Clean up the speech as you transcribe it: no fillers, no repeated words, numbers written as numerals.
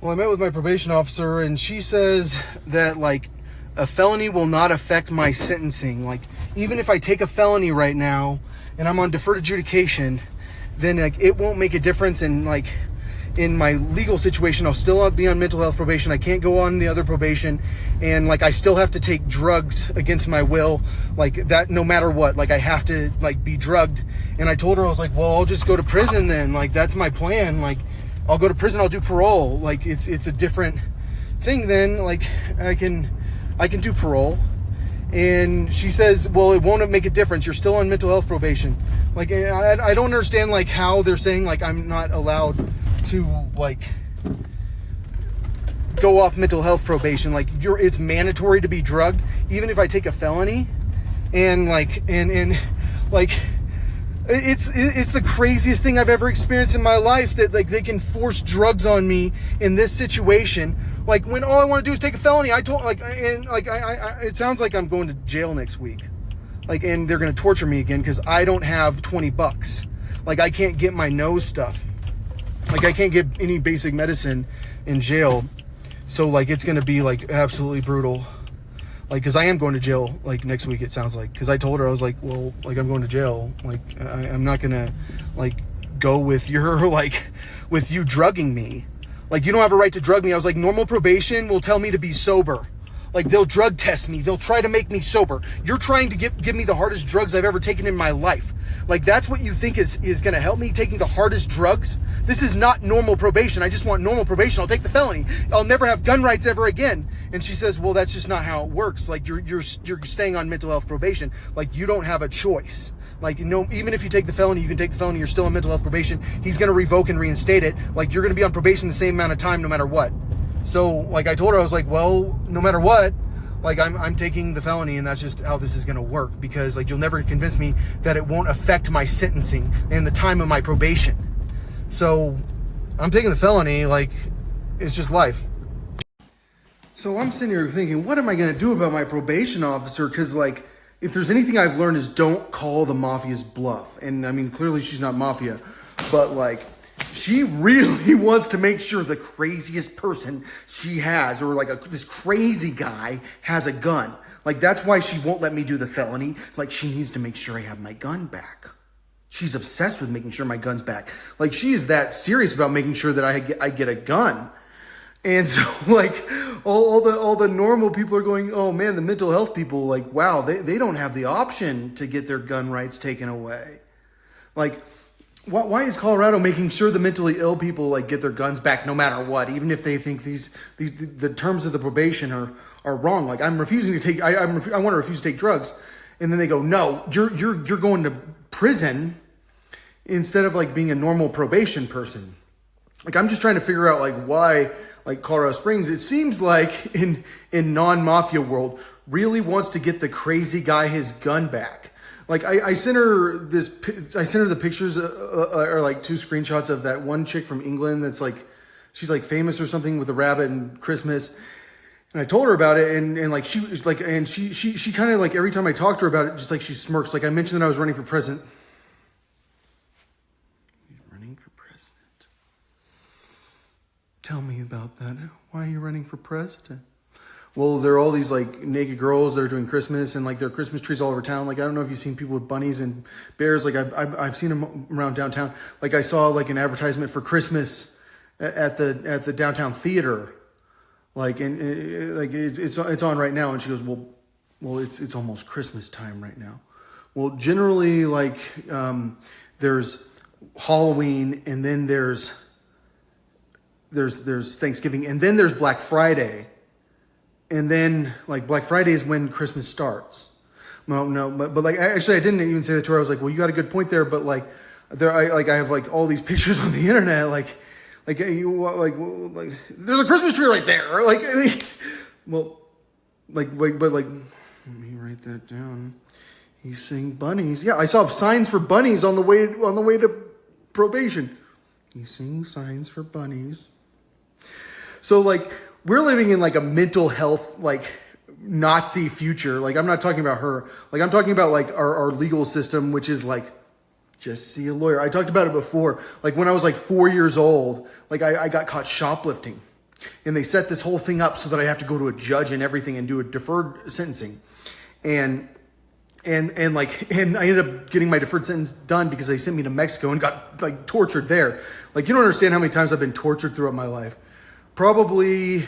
Well, I met with my probation officer, and she says that, like, a felony will not affect my sentencing. Like, even if I take a felony right now and I'm on deferred adjudication, then, like, it won't make a difference in, like, in my legal situation. I'll still be on mental health probation. I can't go on the other probation. And, like, I still have to take drugs against my will. Like, that, no matter what. Like, I have to, like, be drugged. And I told her, I was like, well, I'll just go to prison then. Like, that's my plan. Like, I'll go to prison, I'll do parole. Like, it's a different thing then. Like, I can do parole. And she says, well, it won't make a difference. You're still on mental health probation. Like, I don't understand, like, how they're saying, like, I'm not allowed to, like, go off mental health probation. Like, it's mandatory to be drugged, even if I take a felony. And, like, like, it's the craziest thing I've ever experienced in my life, that, like, they can force drugs on me in this situation. Like, when all I want to do is take a felony. I told, like, and, like, it sounds like I'm going to jail next week. Like, and they're going to torture me again because I don't have $20. Like, I can't get my nose stuff. Like, I can't get any basic medicine in jail. So, like, it's going to be, like, absolutely brutal. Like, because I am going to jail, like, next week, it sounds like. Because I told her, I was like, well, like, I'm going to jail. Like, I'm not going to, like, go with your, like, with you drugging me. Like, you don't have a right to drug me. I was like, normal probation will tell me to be sober. Like, they'll drug test me. They'll try to make me sober. You're trying to give me the hardest drugs I've ever taken in my life. Like, that's what you think is going to help me, taking the hardest drugs? This is not normal probation. I just want normal probation. I'll take the felony. I'll never have gun rights ever again. And she says, well, that's just not how it works. Like, you're staying on mental health probation. Like, you don't have a choice. Like, no, even if you take the felony, you can take the felony. You're still on mental health probation. He's going to revoke and reinstate it. Like, you're going to be on probation the same amount of time no matter what. So, like, I told her, I was like, well, no matter what, like, I'm taking the felony, and that's just how this is going to work, because, like, you'll never convince me that it won't affect my sentencing and the time of my probation. So I'm taking the felony. Like, it's just life. So I'm sitting here thinking, what am I going to do about my probation officer? Because, like, if there's anything I've learned is don't call the mafia's bluff. And, I mean, clearly she's not mafia, but, like, she really wants to make sure the craziest person she has, or like this crazy guy, has a gun. Like, that's why she won't let me do the felony. Like, she needs to make sure I have my gun back. She's obsessed with making sure my gun's back. Like, she is that serious about making sure that I get a gun. And so, like, all the normal people are going, oh man, the mental health people, like, wow, they don't have the option to get their gun rights taken away. Like, why is Colorado making sure the mentally ill people, like, get their guns back no matter what, even if they think the terms of the probation are wrong? Like, I'm refusing to take, I want to refuse to take drugs, and then they go, no, you're going to prison instead of, like, being a normal probation person. Like, I'm just trying to figure out, like, why, like, Colorado Springs, it seems like in non-mafia world, really wants to get the crazy guy his gun back. Like, I sent her the pictures, or like 2 screenshots of that one chick from England that's, like, she's, like, famous or something with a rabbit and Christmas. And I told her about it, and like, she was like, and she kind of, like, every time I talked to her about it, just like, she smirks. Like, I mentioned that I was running for president. He's running for president. Tell me about that. Why are you running for president? Well, there are all these, like, naked girls that are doing Christmas, and, like, there are Christmas trees all over town. Like, I don't know if you've seen people with bunnies and bears. Like, I've seen them around downtown. Like, I saw, like, an advertisement for Christmas at the downtown theater. Like, and like, it's on right now. And she goes, well, it's almost Christmas time right now. Well, generally, like, there's Halloween, and then there's Thanksgiving, and then there's Black Friday. And then, like, Black Friday is when Christmas starts. No, but like, actually, I didn't even say that to her. I was like, well, you got a good point there, but, like, I have, like, all these pictures on the internet, like there's a Christmas tree right there, like, well, but like, let me write that down. He's seeing bunnies. Yeah, I saw signs for bunnies on the way to probation. He's seeing signs for bunnies. So, like, we're living in, like, a mental health, like, Nazi future. Like, I'm not talking about her. Like, I'm talking about, like, our legal system, which is, like, just see a lawyer. I talked about it before. Like, when I was, like, 4 years old, like, I got caught shoplifting. And they set this whole thing up so that I have to go to a judge and everything and do a deferred sentencing. And I ended up getting my deferred sentence done because they sent me to Mexico and got like tortured there. Like, you don't understand how many times I've been tortured throughout my life. Probably